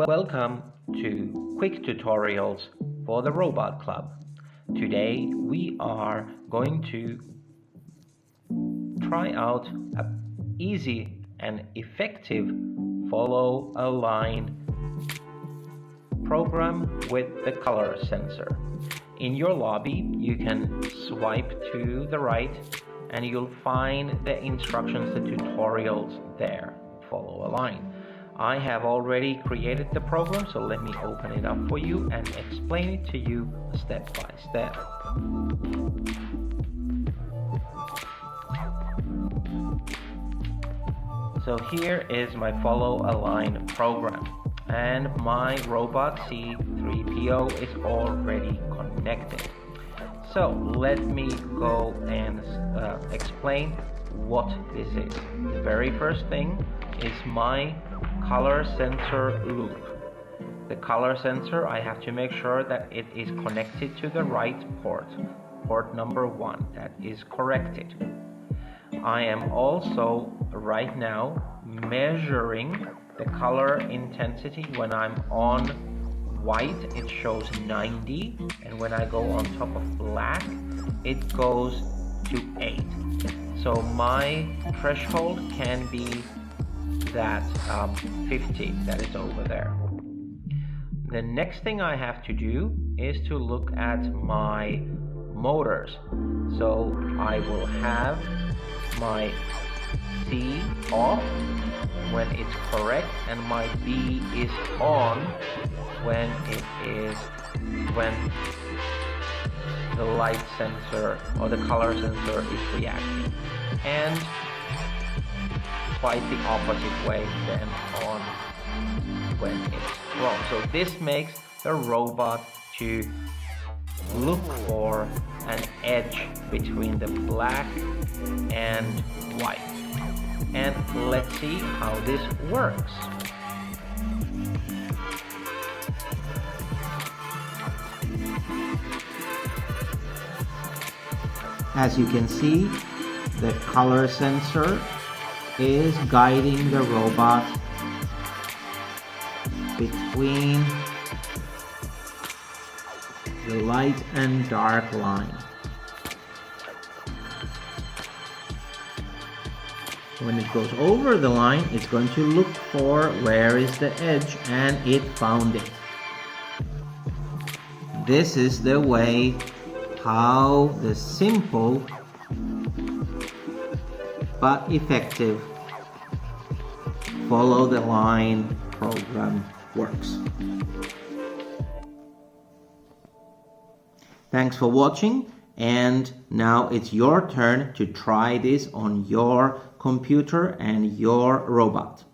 Welcome to Quick Tutorials for the Robot Club. Today we are going to try out an easy and effective follow a line program with the color sensor. In your lobby you can swipe to the right and you'll find the instructions, the tutorials there. Follow a line. I have already created the program, so let me open it up for you and explain it to you step by step. So here is my follow a line program, and my robot C3PO is already connected. So let me go and explain what this is. The very first thing is my color sensor loop. The color sensor, I have to make sure that it is connected to the right port number 1, that is corrected. I am also right now measuring the color intensity. When I'm on white it shows 90, and when I go on top of black it goes to 8. So my threshold can be that 50 that is over there. The next thing I have to do is to look at my motors. So I will have my C off when it's correct, and my B is on when the light sensor or the color sensor is reacting, and quite the opposite way then on when it's wrong. So this makes the robot to look for an edge between the black and white. And let's see how this works. As you can see, the color sensor is guiding the robot between the light and dark line. When it goes over the line, it's going to look for where is the edge, and it found it. This is the way how the simple but effective follow the line program works. Thanks for watching, and now it's your turn to try this on your computer and your robot.